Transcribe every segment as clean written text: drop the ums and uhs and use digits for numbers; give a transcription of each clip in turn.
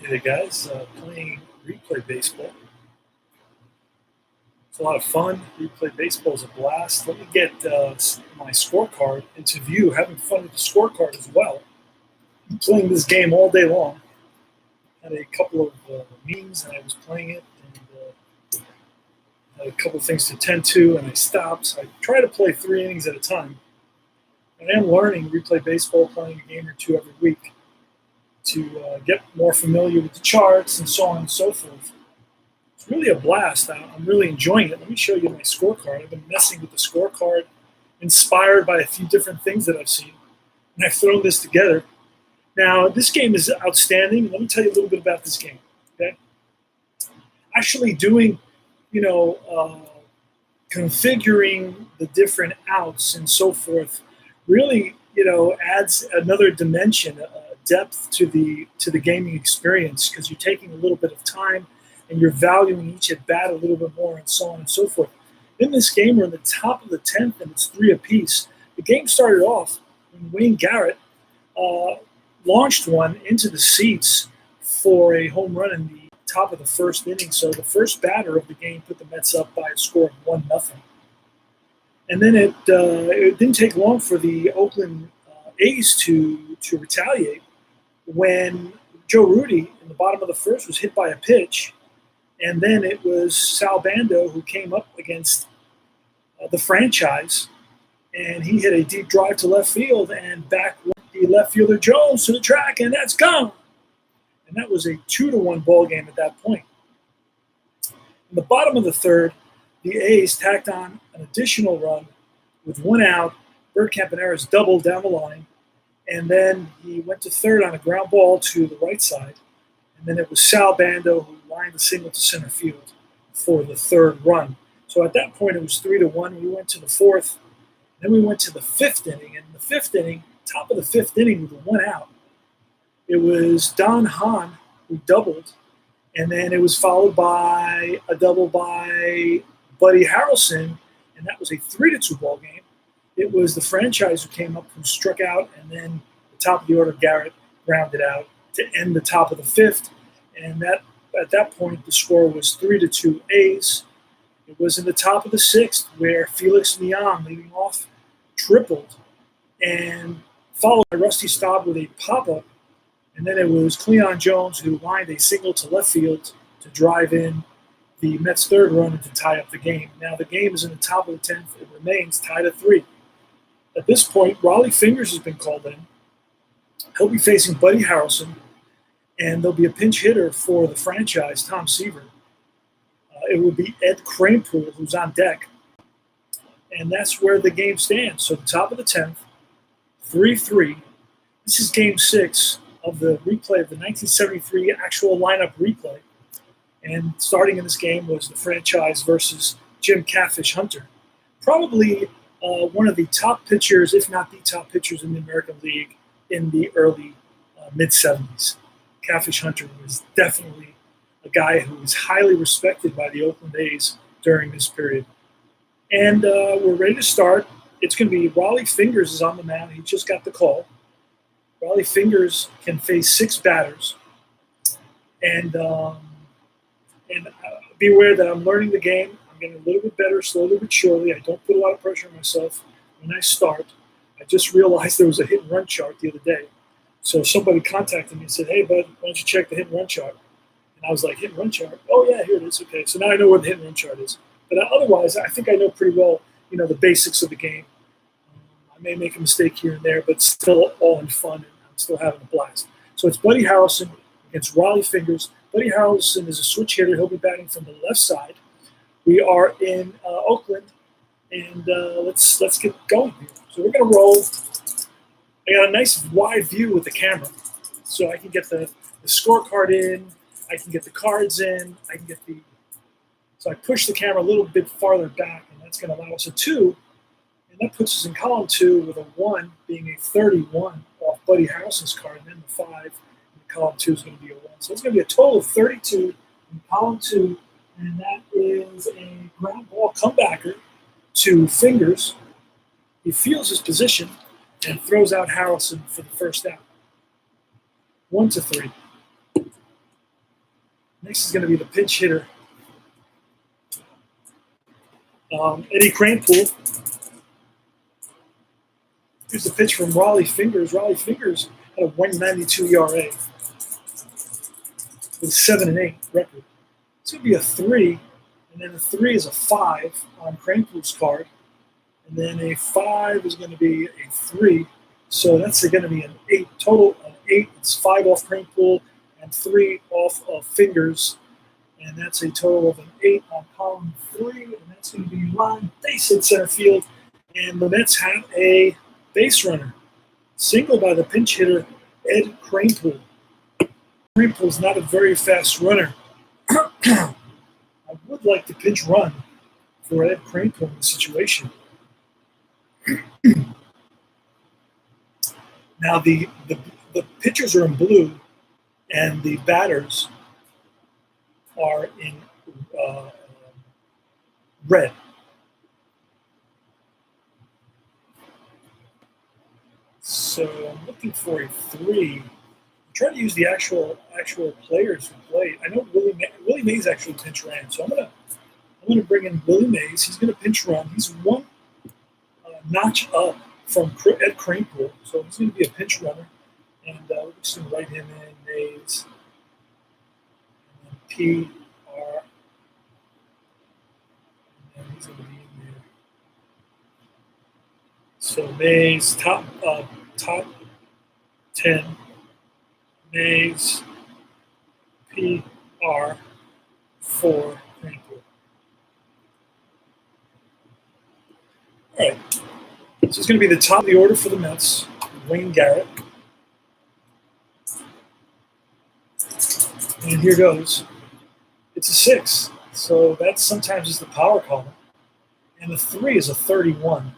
Hey guys, playing replay baseball. It's a lot of fun. Replay baseball is a blast. Let me get my scorecard into view. Having fun with the scorecard as well. I'm playing this game all day long. Had a couple of meetings and I was playing it, and had a couple of things to tend to, and I stopped. So I try to play 3 innings at a time. I am learning replay baseball, playing a game or two every week to get more familiar with the charts and so on and so forth. It's really a blast. I'm really enjoying it. Let me show you my scorecard. I've been messing with the scorecard, inspired by a few different things that I've seen, and I've thrown this together. Now, this game is outstanding. Let me tell you a little bit about this game. Okay, actually doing, you know, configuring the different outs and so forth, really, adds another dimension, depth to the gaming experience, because you're taking a little bit of time and you're valuing each at bat a little bit more, and so on and so forth. In this game, we're in the top of the 10th, and it's 3 apiece. The game started off when Wayne Garrett launched one into the seats for a home run in the top of the first inning. So the first batter of the game put the Mets up by a score of 1-0. And then it didn't take long for the Oakland A's to retaliate when Joe Rudy in the bottom of the first was hit by a pitch. And then it was Sal Bando who came up against the franchise, and he hit a deep drive to left field, and back went the left fielder Jones to the track, and that's gone. And that was a 2-1 ball game at that point. In the bottom of the third, the A's tacked on an additional run with 1 out. Bert Campaneris doubled down the line, and then he went to third on a ground ball to the right side. And then it was Sal Bando who lined the single to center field for the third run. So at that point, it was 3-1. We went to the fourth. Then we went to the fifth inning. And in the fifth inning, top of the fifth inning with 1 out, it was Don Hahn who doubled. And then it was followed by a double by Buddy Harrelson. And that was a 3-2 ball game. It was the franchise who came up, who struck out. And then the top of the order, Garrett grounded out to end the top of the fifth. And that at that point, the score was 3-2 A's. It was in the top of the sixth where Felix Neon, leading off, tripled, and followed by Rusty Staub with a pop-up. And then it was Cleon Jones who lined a single to left field to drive in the Mets' third run and to tie up the game. Now the game is in the top of the 10th. It remains tied at 3. At this point, Raleigh Fingers has been called in. He'll be facing Buddy Harrelson, and there'll be a pinch hitter for the franchise, Tom Seaver. It will be Ed Kranepool, who's on deck. And that's where the game stands. So the top of the 10th, 3-3. This is game 6 of the replay of the 1973 actual lineup replay. And starting in this game was the franchise versus Jim Catfish Hunter. Probably one of the top pitchers, if not the top pitchers in the American League in the early mid-70s. Catfish Hunter was definitely a guy who was highly respected by the Oakland A's during this period. And we're ready to start. It's going to be Raleigh Fingers is on the mound. He just got the call. Raleigh Fingers can face 6 batters. And be aware that I'm learning the game. I'm getting a little bit better slowly but surely. I don't put a lot of pressure on myself when I start. I just realized there was a hit and run chart the other day. So somebody contacted me and said, "Hey, bud, why don't you check the hit and run chart?" And I was like, "Hit and run chart? Oh, yeah, here it is. Okay." So now I know where the hit and run chart is. But otherwise, I think I know pretty well, the basics of the game. I may make a mistake here and there, but still all in fun, and I'm still having a blast. So it's Buddy Harrelson against Raleigh Fingers. Buddy Harrelson is a switch hitter. He'll be batting from the left side. We are in Oakland, and let's get going here. So we're going to roll. I got a nice wide view with the camera, so I can get the scorecard in. I can get the cards in. So I push the camera a little bit farther back, and that's going to allow us a 2. And that puts us in column 2 with a 1 being a 31 off Buddy Harrelson's card, and then the 5 in column 2 is going to be a 1. So it's going to be a total of 32 in column 2, and that is a ground ball comebacker to Fingers. He feels his position and throws out Harrelson for the first out. 1-3. Next is going to be the pinch hitter, Eddie Kranepool. Here's the pitch from Raleigh Fingers. Raleigh Fingers had a 192 ERA with 7-8 record. It's going to be a 3, and then a 3 is a 5 on Kranepool's card, and then a 5 is going to be a 3. So that's going to be an 8 total. An 8. It's 5 off Kranepool and 3 off of Fingers, and that's a total of an 8 on column 3, and that's going to be line base hit center field. And the Mets have a base runner, single by the pinch hitter Ed Kranepool. Kranepool is not a very fast runner. I would like to pinch run for Ed Kranepool in the situation. Now the pitchers are in blue, and the batters are in red. So I'm looking for a 3. I'm trying to use the actual players who played. I know Willie Mays actually pinch ran, so I'm gonna bring in Willie Mays. He's gonna pinch run. He's one notch up from Ed Kranepool, so he's gonna be a pinch runner. And we're just gonna write him in Mays, and then PR, and then he's gonna be in there. So Mays top 10. Mays, PR, 4, Kranepool. All right. This is going to be the top of the order for the Mets. Wayne Garrett. And here goes. It's a 6. So that sometimes is the power column. And the 3 is a 31.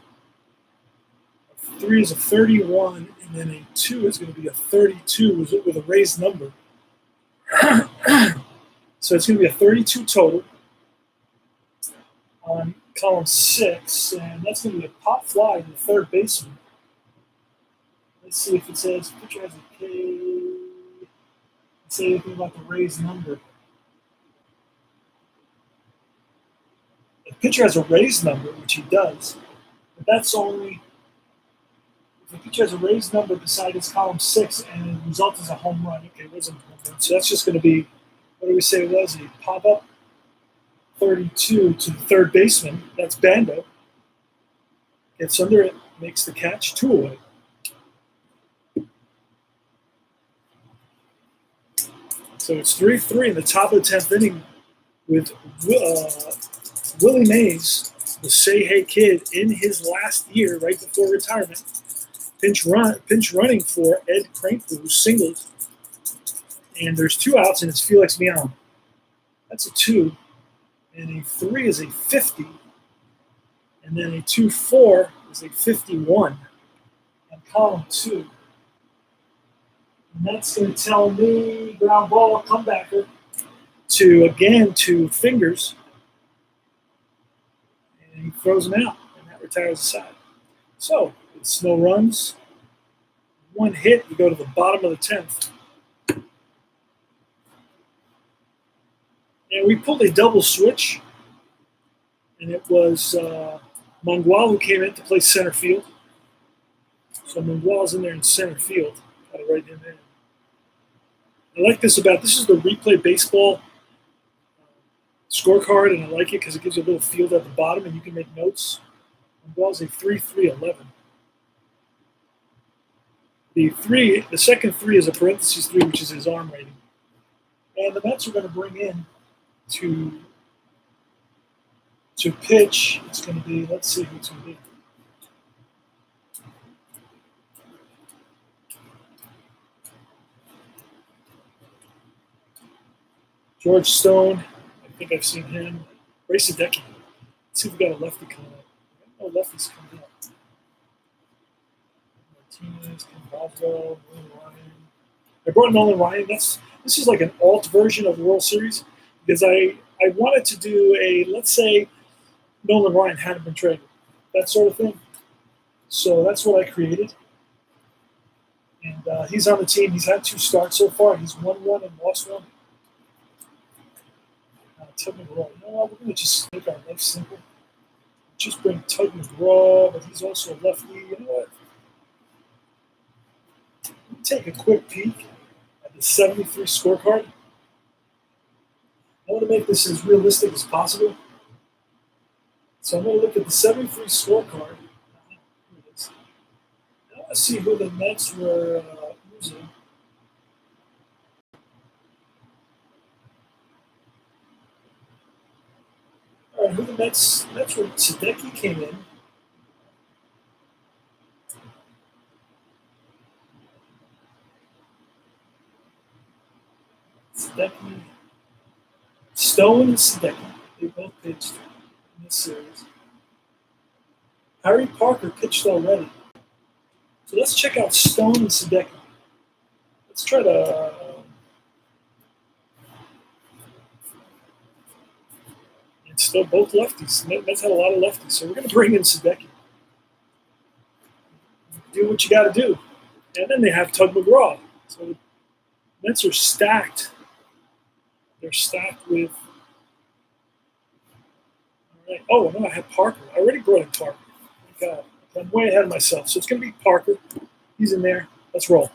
A 3 is a 31, and then a 2 is going to be a 32 with a raised number. So it's going to be a 32 total on column 6, and that's going to be a pop fly to the third baseman. Let's see if it says pitcher has a K. Let's say anything about the raised number. The pitcher has a raised number, which he does, but that's only if the pitcher has a raised number beside his column 6 and the result is a home run. Okay, it wasn't a home run. So that's just going to be, what do we say it was? A pop up 32 to the third baseman. That's Bando. Gets under it, makes the catch, 2 away. So it's 3-3 in the top of the 10th inning with Willie Mays, the Say Hey Kid, in his last year, right before retirement. Pinch running for Ed Kranepool, who singled. And there's 2 outs, and it's Felix Miam. That's a 2. And a 3 is a 50. And then a 2-4 is a 51 on column 2. And that's going to tell me ground ball comebacker to Fingers. And he throws him out, and that retires the side. So it's no runs, 1 hit. We go to the bottom of the 10th. And we pulled a double switch, and it was Mangual who came in to play center field. So Mangual's in there in center field. Got to write him in. I like this is the Replay Baseball scorecard, and I like it because it gives you a little field at the bottom, and you can make notes. Mangual's a 3-3-11. The second 3 is a parentheses 3, which is his arm rating. And the Mets are going to bring in to pitch. It's going to be, let's see who it's going to be. George Stone, I think I've seen him. Ray Sadecki. Let's see if we got a lefty coming up. No lefties coming up. Martinez, Ken Boswell, Nolan Ryan. I brought Nolan Ryan. This is like an alt version of the World Series because I wanted to do a, let's say, Nolan Ryan hadn't been traded, that sort of thing. So that's what I created. And he's on the team. He's had 2 starts so far. He's won 1 and lost 1. Tug McGraw. You know what? We're going to just make our life simple. Just bring Tug McGraw, but he's also a lefty. You know what? Let me take a quick peek at the 73 scorecard. I want to make this as realistic as possible. So I'm going to look at the 73 scorecard. Here it is. I want to see who the Mets were using. All right, who the Mets were. Sadecki came in. Sadecki, Stone and Sadecki. They both pitched in this series. Harry Parker pitched already. So let's check out Stone and Sadecki. Let's try to. It's still both lefties. Mets had a lot of lefties, so we're going to bring in Sadecki. Do what you got to do. And then they have Tug McGraw. So the Mets are stacked. They're stacked with. All right. Oh, no, I had Parker. I already brought in Parker. Thank God. I'm way ahead of myself. So it's going to be Parker. He's in there. Let's roll.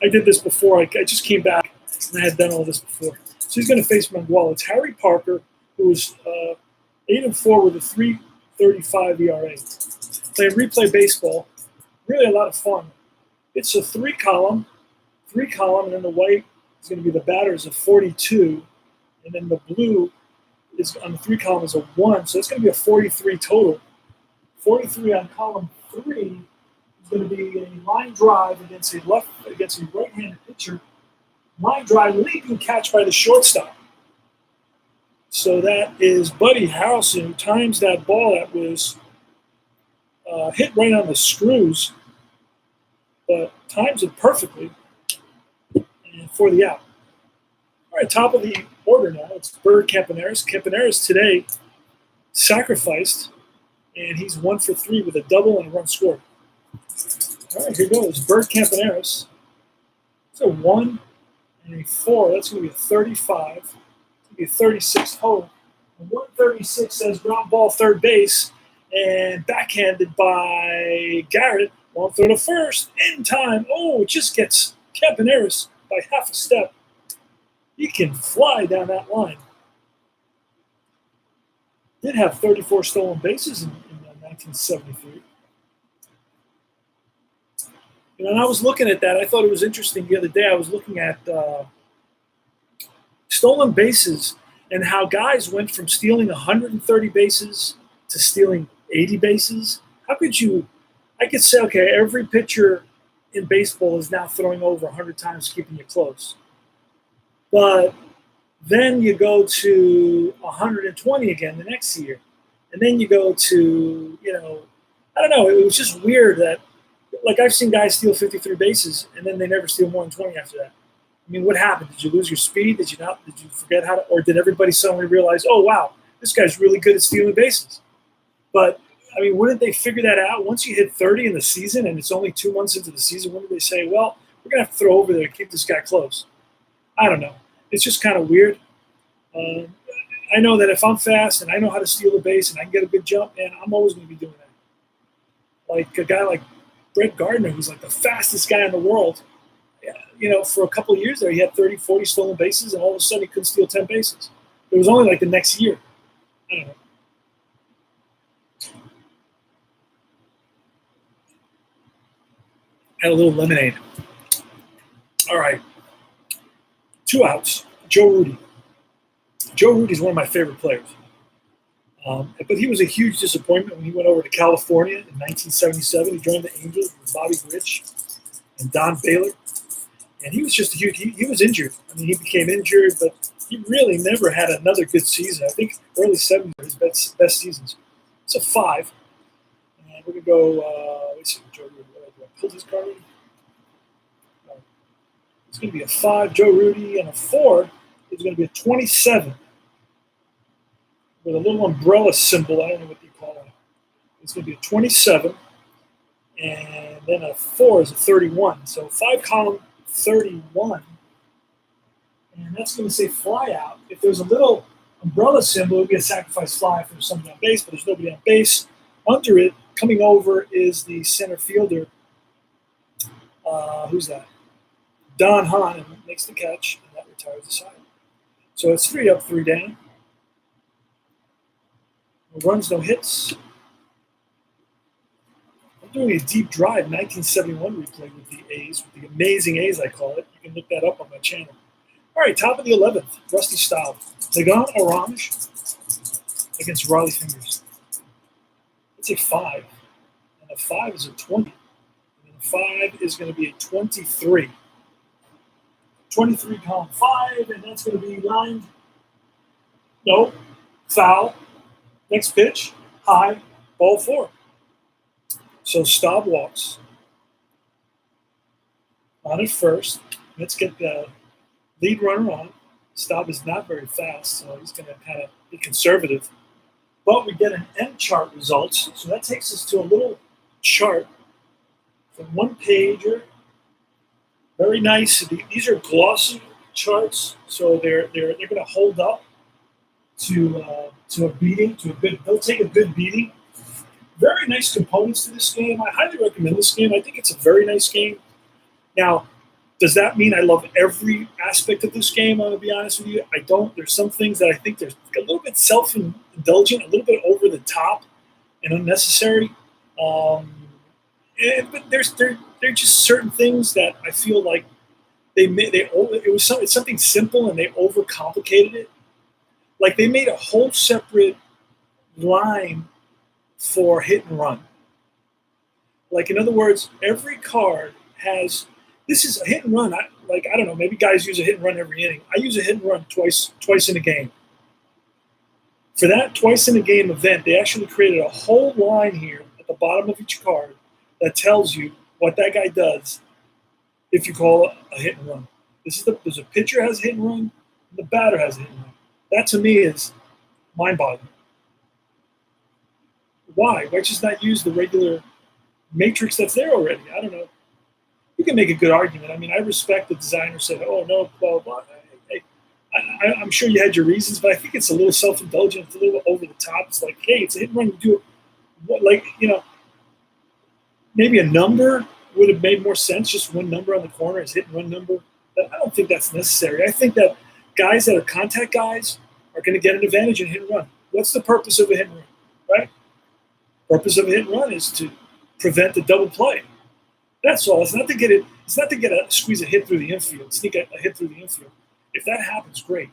I did this before. I just came back, and I had done all this before. So he's going to face Mangual. It's Harry Parker, who was 8-4 with a 3.35 ERA. Playing replay baseball. Really a lot of fun. It's a three column, and then the white is going to be the batter is a 42, and then the blue is on the three column is a 1, so it's going to be a 43 total. 43 on column 3 is going to be a line drive against a right-handed pitcher. Line drive, leaping catch by the shortstop. So that is Buddy Harrelson, who times that ball that was hit right on the screws, but times it perfectly and for the out. All right, top of the order now. It's Bird Campaneris. Campaneris today sacrificed, and he's 1 for 3 with a double and a run scored. All right, here goes. Bird Campaneris. It's a 1 and a 4. That's going to be a 35. It's going to be a 36 total. 136 says ground ball third base, and backhanded by Garrett. Long throw to first, in time. Oh, it just gets Campaneris by half a step. He can fly down that line. Did have 34 stolen bases in 1973. And I was looking at that. I thought it was interesting the other day. I was looking at stolen bases and how guys went from stealing 130 bases to stealing 80 bases. How could you? I could say, okay, every pitcher in baseball is now throwing over 100 times, keeping you close. But then you go to 120 again the next year. And then you go to, I don't know. It was just weird that, like, I've seen guys steal 53 bases, and then they never steal more than 20 after that. I mean, what happened? Did you lose your speed? Did you not? Did you forget how to? Or did everybody suddenly realize, oh, wow, this guy's really good at stealing bases? But I mean, wouldn't they figure that out once you hit 30 in the season and it's only 2 months into the season? Wouldn't they say, well, we're going to have to throw over there to keep this guy close? I don't know. It's just kind of weird. I know that if I'm fast and I know how to steal a base and I can get a good jump, man, I'm always going to be doing that. Like a guy like Brett Gardner, who's like the fastest guy in the world, for a couple of years there, he had 30, 40 stolen bases, and all of a sudden he couldn't steal 10 bases. It was only like the next year. I don't know. Had a little lemonade. All right. 2 outs. Joe Rudy. Joe Rudy's one of my favorite players. But he was a huge disappointment when he went over to California in 1977. He joined the Angels with Bobby Grich and Don Baylor. And he was just a huge – he was injured. I mean, he became injured, but he really never had another good season. I think early 70s were his best seasons. It's a 5. And we're going to go let's see, Joe Rudy. Do I pull this card in? No. It's going to be a 5, Joe Rudy, and a 4 is going to be a 27 with a little umbrella symbol. I don't know what you call it. It's going to be a 27, and then a 4 is a 31. So 5 column 31, and that's going to say fly out. If there's a little Umbrella symbol would be a sacrifice fly if there's somebody on base, but there's nobody on base. Under it, coming over, is the center fielder. Who's that? Don Hahn, and makes the catch, and that retires the side. So it's 3 up, 3 down. No runs, no hits. I'm doing a deep drive 1971 replay with the A's, with the amazing A's, I call it. You can look that up on my channel. All right, top of the 11th, Rusty Staub. Legon Orange against Raleigh Fingers. It's a 5, and a 5 is a 20. And a 5 is going to be a 23. 23 column 5, and that's going to be lined. No, foul. Next pitch, high, ball 4. So Staub walks on at first. Let's get the lead runner on. Staub is not very fast, so he's going to kind of be conservative. But we get an M chart results, so that takes us to a little chart from one pager. Very nice. These are glossy charts, so they're going to hold up to a beating, they'll take a good beating. Very nice components to this game. I highly recommend this game. I think it's a very nice game. Now, does that mean I love every aspect of this game? I'm going to be honest with you. I don't. There's some things that I think there's a little bit self-indulgent, a little bit over the top and unnecessary. But they're just certain things that I feel like it's something simple and they overcomplicated it. Like they made a whole separate line for hit and run. Like, in other words, every card has, this is a hit and run. I don't know, maybe guys use a hit and run every inning. I use a hit and run twice in a game. For that twice in a game event, they actually created a whole line here at the bottom of each card that tells you what that guy does if you call a hit and run. There's a pitcher has a hit and run, and the batter has a hit and run. That to me is mind-boggling. Why? Why just not use the regular matrix that's there already? I don't know. You can make a good argument. I mean, I respect the designer said, oh, no, blah, blah, blah. I'm sure you had your reasons, but I think it's a little self-indulgent. It's a little over the top. It's like, hey, it's a hit and run. You do it. Maybe a number would have made more sense. Just one number on the corner is hit and run number. But I don't think that's necessary. I think that guys that are contact guys are going to get an advantage in hit and run. What's the purpose of a hit and run, right? Purpose of a hit and run is to prevent the double play. That's all. It's not to get it. It's not to get squeeze a hit through the infield, sneak a hit through the infield. If that happens, great.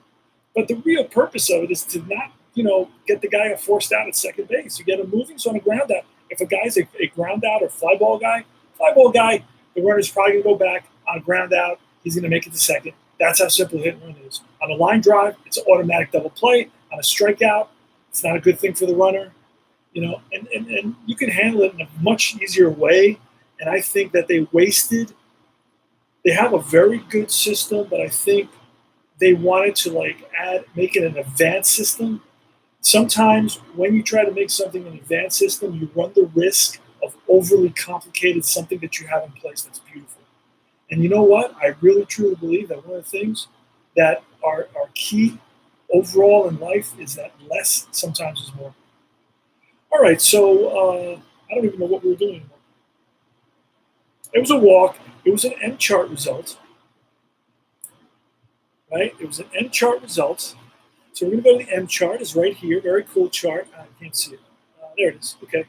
But the real purpose of it is to not, get the guy forced out at second base. You get him moving, so on a ground out. If a guy's a ground out or fly ball guy, the runner's probably going to go back on a ground out. He's going to make it to second. That's how simple hit and run is. On a line drive, it's an automatic double play. On a strikeout, it's not a good thing for the runner. And you can handle it in a much easier way. And I think that they have a very good system, but I think they wanted to make it an advanced system. Sometimes when you try to make something an advanced system, you run the risk of overly complicated something that you have in place that's beautiful. And you know what? I really truly believe that one of the things that are key overall in life is that less sometimes is more. All right, so I don't even know what we were doing anymore. It was a walk. It was an M chart result. Right? It was an M chart result. So we're going to go to the M chart. It's right here. Very cool chart. I can't see it. There it is. Okay.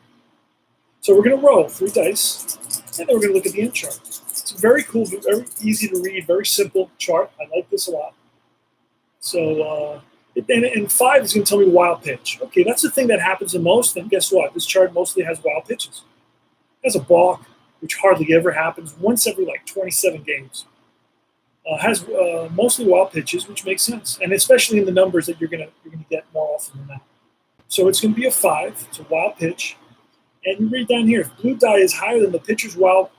So we're going to roll 3 dice, and then we're going to look at the M chart. It's very cool, very easy to read, very simple chart. I like this a lot. So, and 5 is going to tell me wild pitch. Okay, that's the thing that happens the most. And guess what? This chart mostly has wild pitches. It has a balk, which hardly ever happens, once every 27 games. Has mostly wild pitches, which makes sense, and especially in the numbers that you're gonna get more often than that. So it's going to be a 5. It's a wild pitch, and you read down here: if blue die is higher than the pitcher's wild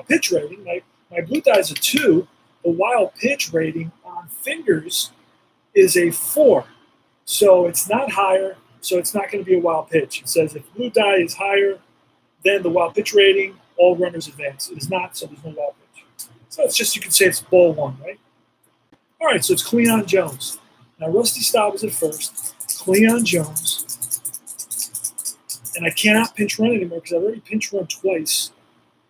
pitch rating, my blue die is a 2. The wild pitch rating on fingers is a 4, so it's not higher. So it's not going to be a wild pitch. It says if blue die is higher than the wild pitch rating, all runners advance. It is not, so there's no wild pitch. So it's just, you can say it's ball 1, right? All right, so it's Cleon Jones. Now, Rusty Staub is at first, Cleon Jones, and I cannot pinch run anymore because I've already pinch run twice.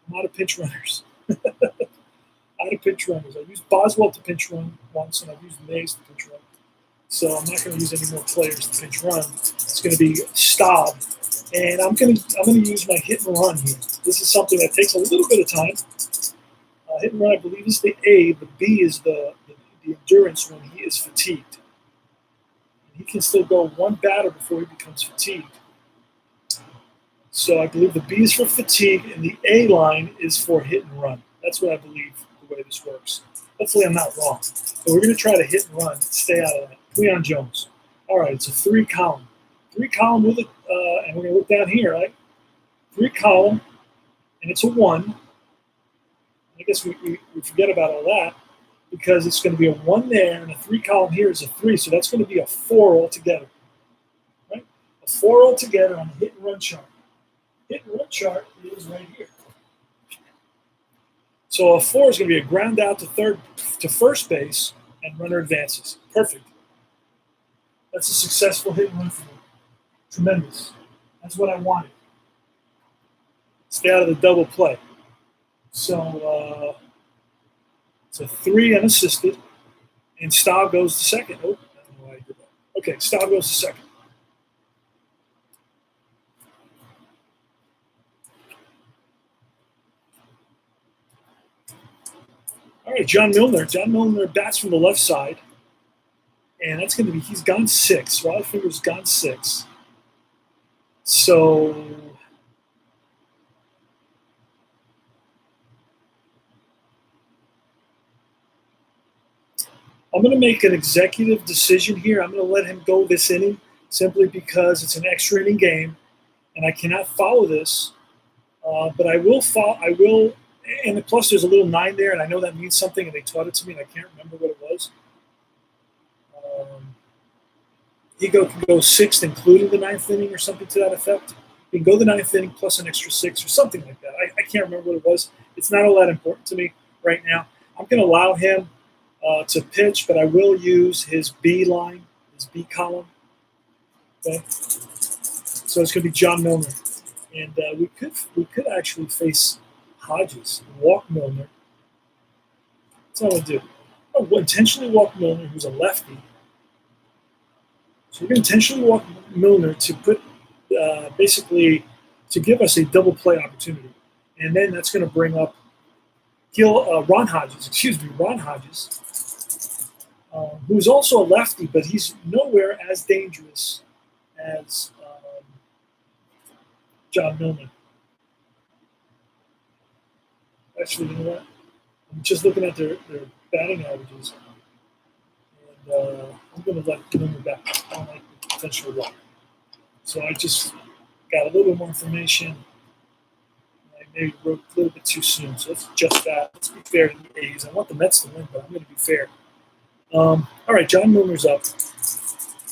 I'm out of pinch runners. Out of pinch runners. I used Boswell to pinch run once, and I've used Mays to pinch run. So I'm not going to use any more players to pinch run. It's going to be Staub, and I'm going to use my hit and run here. This is something that takes a little bit of time. Hit and run, I believe, is the A. The B is the endurance when he is fatigued. He can still go one batter before he becomes fatigued. So I believe the B is for fatigue, and the A line is for hit and run. That's what I believe the way this works. Hopefully I'm not wrong. But we're going to try to hit and run, stay out of that. Cleon Jones. All right, it's a 3-column. 3-column with it, and we're going to look down here, right? 3-column, and it's a 1. I guess we forget about all that because it's going to be a 1 there, and a 3-column here is a 3, so that's going to be a 4 altogether, right? A 4 altogether on the hit and run chart. Hit and run chart is right here. So a 4 is going to be a ground out to first base, and runner advances. Perfect. That's a successful hit and run for me. Tremendous. That's what I wanted. Stay out of the double play. So it's a 3 unassisted, and Staub goes to second. Oh, I don't know why I did that. Okay, Staub goes to second. All right, John Milner. John Milner bats from the left side, and that's going to be, he's gone 6. Riley Finger's gone 6. So I'm going to make an executive decision here. I'm going to let him go this inning simply because it's an extra inning game, and I cannot follow this. But I will follow. I will, and plus there's a little 9 there, and I know that means something, and they taught it to me, and I can't remember what it was. He can go 6th, including the 9th inning, or something to that effect. He can go the 9th inning plus an extra 6, or something like that. I can't remember what it was. It's not all that important to me right now. I'm going to allow him to pitch, but I will use his B line, his B column. Okay, so it's going to be John Milner, and we could actually face Hodges and walk Milner. That's what I'm going to do. I'll intentionally walk Milner, who's a lefty. So we're going to intentionally walk Milner to put basically to give us a double play opportunity, and then that's going to bring up Ron Hodges, who's also a lefty, but he's nowhere as dangerous as John Milner. Actually, you know what? I'm just looking at their batting averages, and I'm going to let Milner back. I don't like the potential walk. So I just got a little bit more information. I maybe wrote a little bit too soon, so let's adjust that. Let's be fair to the A's. I want the Mets to win, but I'm going to be fair. All right, John Milner's up.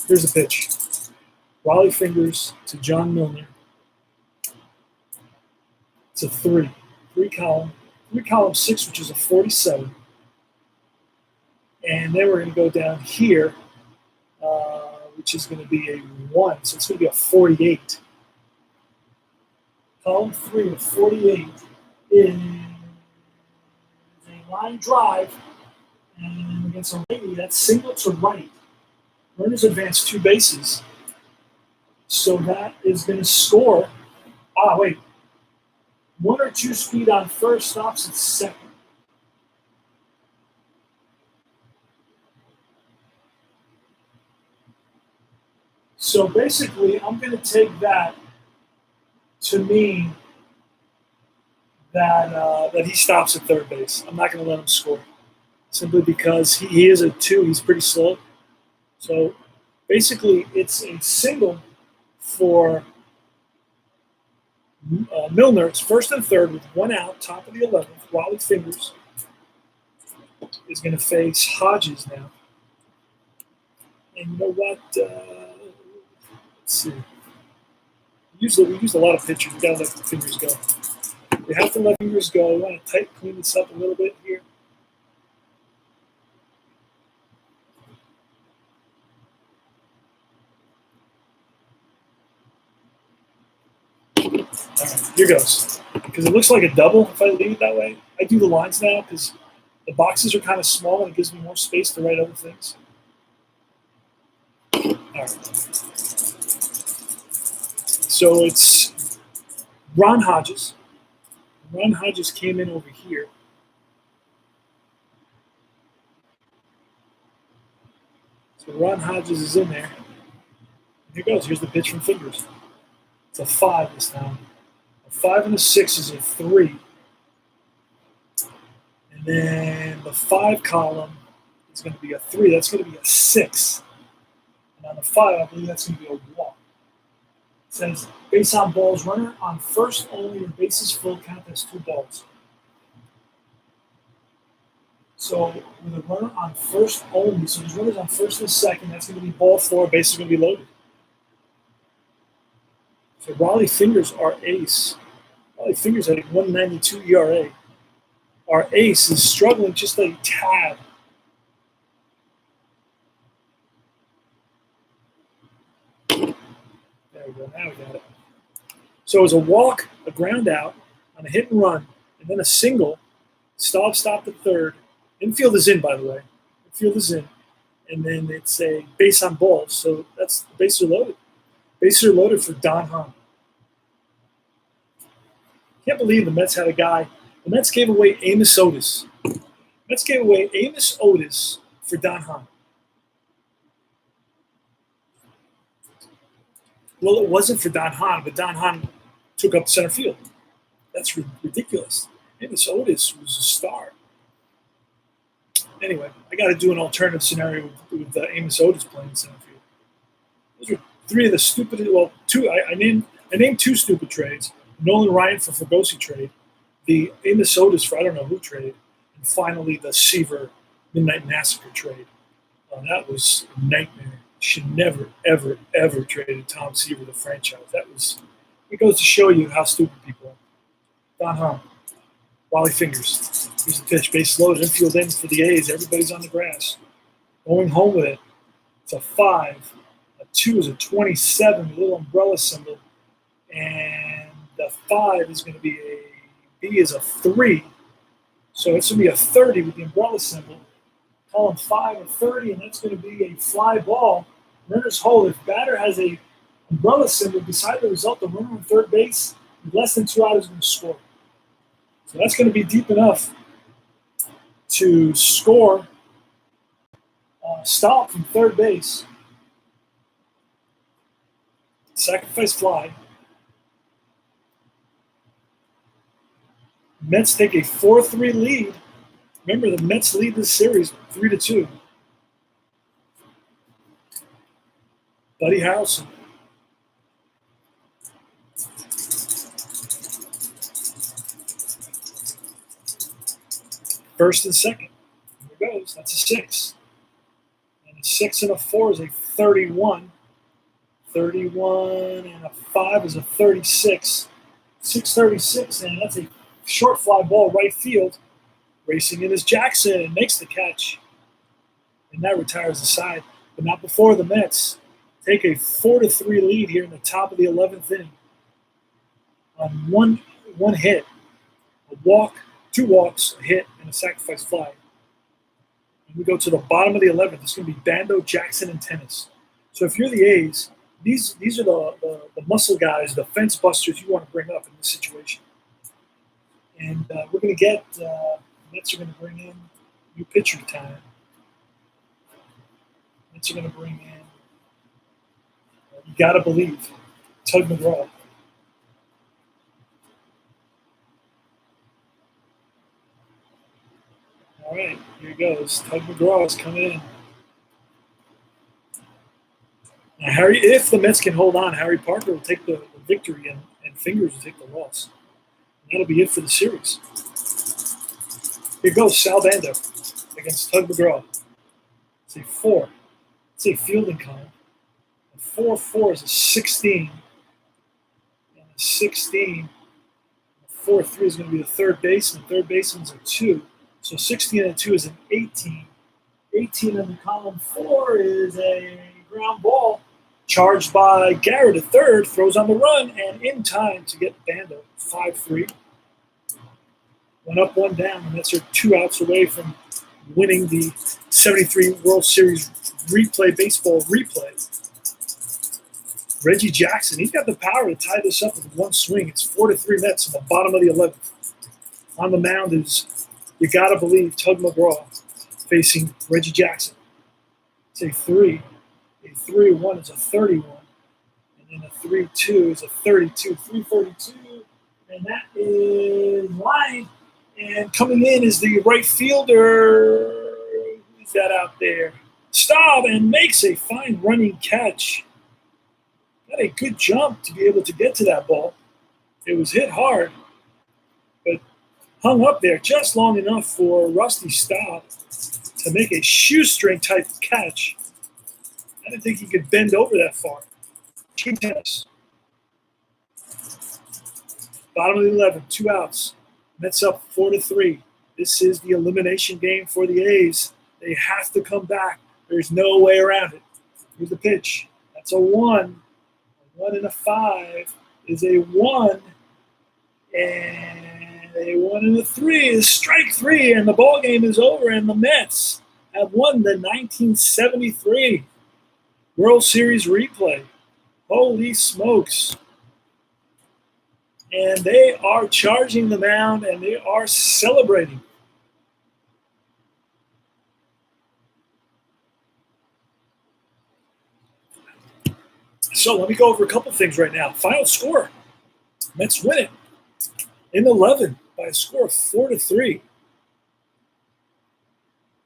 Here's the pitch. Raleigh Fingers to John Milner. It's a 3 column. 3 column 6, which is a 47. And then we're going to go down here, which is going to be a 1. So it's going to be a 48. Column 3 of 48 is a line drive. And against a lady, that's single to right. Runners advance 2 bases. So that is going to score. 1 or 2 speed on first, stops at second. So basically, I'm going to take that to mean that he stops at third base. I'm not going to let him score, simply because he is a 2. He's pretty slow. So basically, it's a single for Milner. It's first and third with 1 out, top of the 11th. Raleigh Fingers is going to face Hodges now. And you know what? Let's see. We use a lot of pitchers. We got to let the Fingers go. We have to let Fingers go. We want to clean this up a little bit here. All right, here goes. Because it looks like a double if I leave it that way. I do the lines now because the boxes are kind of small and it gives me more space to write other things. All right. So it's Ron Hodges. Ron Hodges came in over here. So Ron Hodges is in there. Here goes. Here's the pitch from Fingers. It's a 5 this time. A 5 and a 6 is a 3. And then the 5 column is going to be a 3. That's going to be a 6. And on the 5, I believe that's going to be a walk. It says, base on balls, runner on first only, and bases full, count as 2 balls. So with a runner on first only, so there's runners on first and second, that's going to be ball 4, bases are going to be loaded. So Raleigh Fingers, our ace. Raleigh Fingers had a 192 ERA. Our ace is struggling just a tad. There we go. Now we got it. So it was a walk, a ground out, on a hit and run, and then a single. Stop to third. Infield is in, by the way. Infield is in. And then it's a base on balls. So that's the bases are loaded. Bases are loaded for Don Hahn. Can't believe the Mets had a guy. The Mets gave away Amos Otis. Mets gave away Amos Otis for Don Hahn. Well, it wasn't for Don Hahn, but Don Hahn took up center field. That's ridiculous. Amos Otis was a star. Anyway, I got to do an alternative scenario with Amos Otis playing center field. Those are 3 of the stupid. Well, 2. I named 2 stupid trades. Nolan Ryan for Fregosi trade, the Amos Otis for I don't know who trade, and finally the Seaver Midnight Massacre trade. That was a nightmare. Should never, ever, ever traded Tom Seaver the franchise. It goes to show you how stupid people are. Don Hahn, Wally Fingers. Here's the pitch, base loaded, infield in for the A's. Everybody's on the grass. Going home with it. It's a 5. A 2 is a 27, a little umbrella symbol. And the 5 is going to be a B is a 3. So it's going to be a 30 with the umbrella symbol. Column 5 of 30, and that's going to be a fly ball. Runner's hold. If batter has a umbrella symbol beside the result, the runner on third base, less than 2 out is going to score. So that's going to be deep enough to score stop from third base. Sacrifice fly. Mets take a 4-3 lead. Remember, the Mets lead this series 3-2. Buddy Harrelson. First and second. Here goes. That's a 6. And a 6 and a 4 is a 31. 31 and a 5 is a 36. 636, and that's a short fly ball right field. Racing in is Jackson and makes the catch. And that retires the side. But not before the Mets take a 4-3 lead here in the top of the 11th inning. On one hit, a walk, 2 walks, a hit, and a sacrifice fly. And we go to the bottom of the 11th. It's going to be Bando, Jackson, and Tennis. So if you're the A's, these are the muscle guys, the fence busters you want to bring up in this situation. And we're going to get Mets are going to bring in new pitcher time. Mets are going to bring in, you got to believe, Tug McGraw. All right, here he goes. Tug McGraw is coming in. Now, Harry, if the Mets can hold on, Harry Parker will take the victory and Fingers will take the loss. And that'll be it for the series. Here goes Sal Bando against Tug McGraw. It's a 4. It's a fielding column. A 4-4 is a 16. And a 16, a 4-3 is going to be the third baseman. Third baseman's a 2. So 16 and a 2 is an 18. 18 in the column 4 is a ground ball. Charged by Garrett at third, throws on the run, and in time to get Bando 5-3. One up, one down, and that's her 2 outs away from winning the 73 World Series baseball replay. Reggie Jackson, he's got the power to tie this up with one swing. It's 4-3 Mets in the bottom of the 11th. On the mound is, you got to believe, Tug McGraw facing Reggie Jackson. It's a 3. A 3-1 is a 31. And then a 3-2 is a 32. 332. And that is line. And coming in is the right fielder. Who's that out there? Staub, and makes a fine running catch. Got a good jump to be able to get to that ball. It was hit hard, but hung up there just long enough for Rusty Staub to make a shoestring type of catch. I didn't think he could bend over that far. Team tennis. Bottom of the 11, 2 outs. Mets up 4-3. This is the elimination game for the A's. They have to come back. There's no way around it. Here's the pitch. That's a 1. 1 and a 5 is a 1, and a 1 and a 3 is strike 3, and the ball game is over, and the Mets have won the 1973 World Series replay. Holy smokes. And they are charging the mound, and they are celebrating. So let me go over a couple things right now. Final score. Mets win it in 11 by a score of 4-3.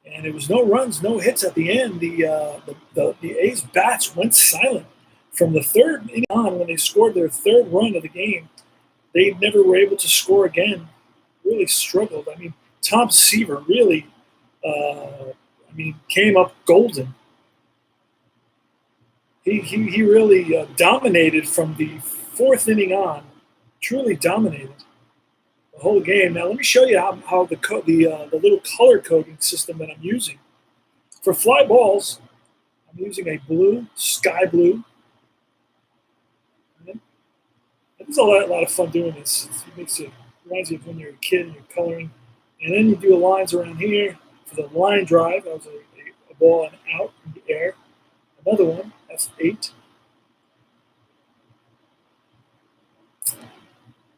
And it was no runs, no hits at the end. The A's bats went silent. From the third inning on, when they scored their third run of the game, they never were able to score again. Really struggled. I mean, Tom Seaver really, came up golden. He really dominated from the fourth inning on, truly dominated the whole game. Now let me show you how the little color coding system that I'm using. For fly balls, I'm using a blue, sky blue. It was a lot of fun doing this. It reminds you of when you're a kid and you're coloring. And then you do the lines around here for the line drive. That was a ball and out in the air. Another one, that's 8.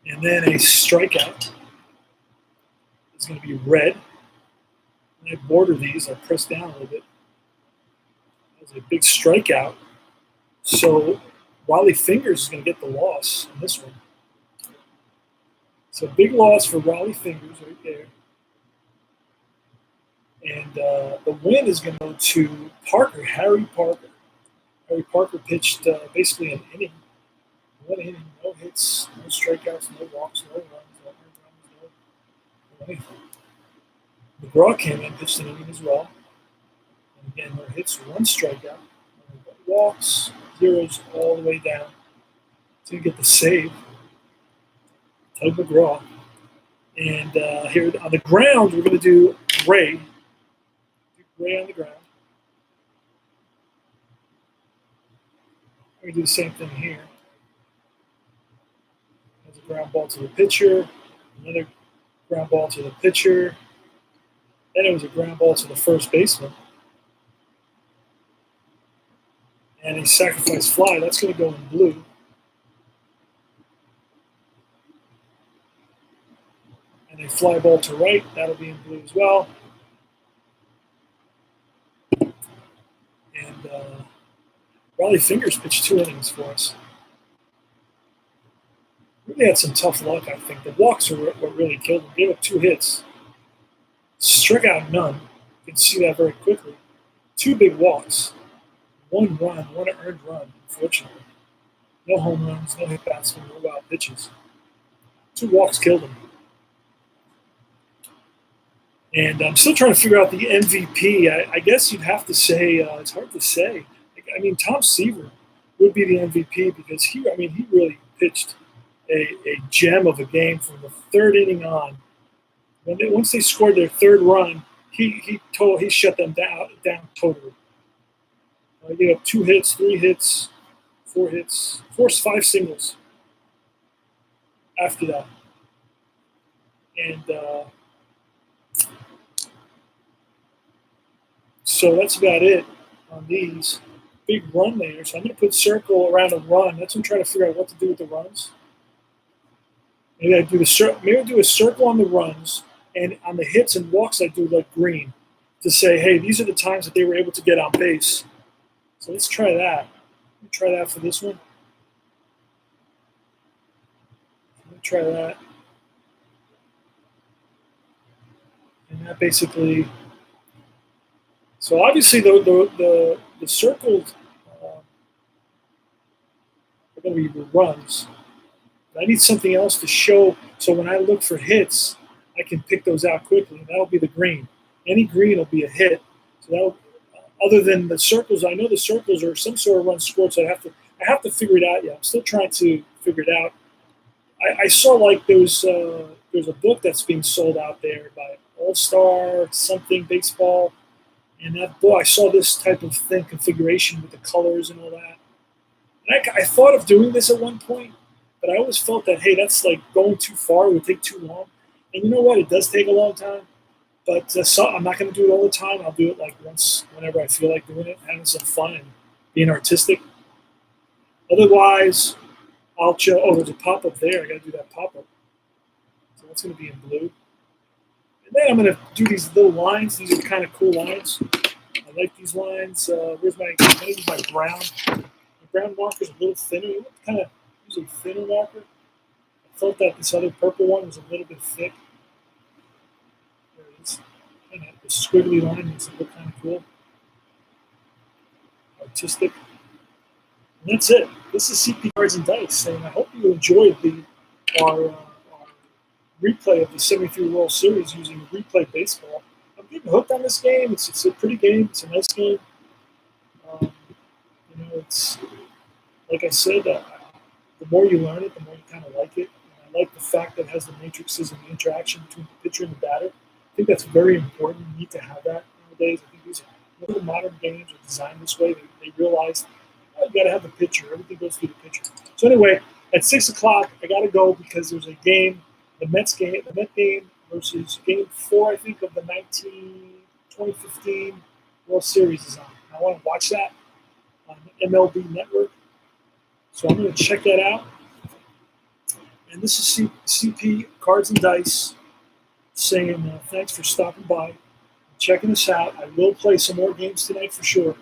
And then a strikeout is going to be red. And I border these, I press down a little bit. That's a big strikeout. So Wally Fingers is going to get the loss in this one. So big loss for Wally Fingers right there. And the win is going to go to Harry Parker. Harry Parker pitched basically an inning. 1 inning, no hits, no strikeouts, no walks, no runs, no anything. McGraw came in, pitched an inning as well. And again, no hits, 1 strikeout, no walks, zeros all the way down to get the save. Tug McGraw. And here on the ground, we're going to do Gray. Gray on the ground. We're going to do the same thing here. There's a ground ball to the pitcher, another ground ball to the pitcher. Then it was a ground ball to the first baseman. And a sacrifice fly, that's going to go in blue. And a fly ball to right, that'll be in blue as well. And Raleigh Fingers pitched 2 innings for us. Really had some tough luck, I think. The walks are what really killed him. Gave up 2 hits. Struck out none. You can see that very quickly. 2 big walks. 1 run, 1 earned run, unfortunately. No home runs, no hit batsmen, no wild pitches. 2 walks killed him. And I'm still trying to figure out the MVP. I guess you'd have to say, it's hard to say. I mean, Tom Seaver would be the MVP because he really pitched a gem of a game from the 3rd inning on. Once they scored their 3rd run, he shut them down totally. He gave up 2 hits, 3 hits, 4 hits, 5 singles after that. And so that's about it on these. Big run there. So I'm going to put circle around a run. That's what I'm trying to figure out what to do with the runs. Maybe I do a circle on the runs, and on the hits and walks I do like green to say, hey, these are the times that they were able to get on base. So let's try that. Let me try that for this one. Let me try that. And that basically. So obviously the circled are going to be runs. I need something else to show. So when I look for hits, I can pick those out quickly. And that'll be the green. Any green will be a hit. So that'll, other than the circles, I know the circles are some sort of run scored. So I have to figure it out. Yeah, I'm still trying to figure it out. I saw like there's a book that's being sold out there by All Star something baseball. And that boy, I saw this type of thing, configuration with the colors and all that. And I thought of doing this at one point, but I always felt that, hey, that's like going too far. It would take too long. And you know what? It does take a long time. But so I'm not going to do it all the time. I'll do it like once, whenever I feel like doing it, having some fun and being artistic. Otherwise, I'll just, there's a pop-up there. I got to do that pop-up. So that's going to be in blue. And then I'm going to do these little lines. These are kind of cool lines. I like these lines. Where's my, I'm going to use my brown. My brown marker is a little thinner. You want kind of use a thinner marker. I felt that this other purple one was a little bit thick. There it is. And the squiggly line makes it look kind of cool. Artistic. And that's it. This is CP Cards and Dice. And I hope you enjoyed our replay of the 73 World Series using Replay Baseball. I'm getting hooked on this game. It's a pretty game. It's a nice game. It's like I said, the more you learn it, the more you kind of like it. And I like the fact that it has the matrices and the interaction between the pitcher and the batter. I think that's very important. You need to have that nowadays. I think these are the modern games are designed this way. They realize you got to have the pitcher. Everything goes through the pitcher. So anyway, at 6 o'clock, I got to go because there's a game. The Met game versus Game 4, I think, of the 2015 World Series is on. I want to watch that on MLB Network. So I'm going to check that out. And this is CP Cards and Dice saying thanks for stopping by, checking us out. I will play some more games tonight for sure.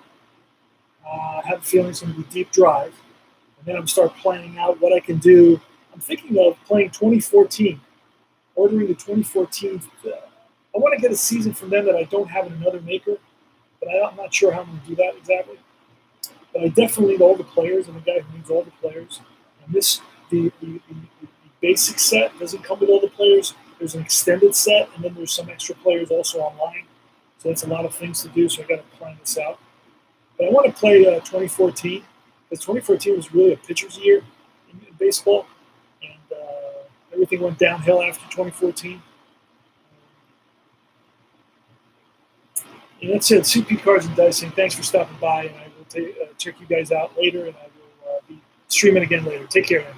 I have a feeling it's going to be Deep Drive. And then I'm start planning out what I can do. I'm thinking of playing 2014, ordering the 2014. I want to get a season from them that I don't have in another maker, but I'm not sure how I'm going to do that exactly. But I definitely need all the players. I'm a guy who needs all the players. And the basic set doesn't come with all the players. There's an extended set, and then there's some extra players also online. So that's a lot of things to do, so I got to plan this out. But I want to play 2014, because 2014 was really a pitcher's year in baseball. And everything went downhill after 2014. And that's it. CP Cards and Dice. Thanks for stopping by, and I will check you guys out later, and I will be streaming again later. Take care, man.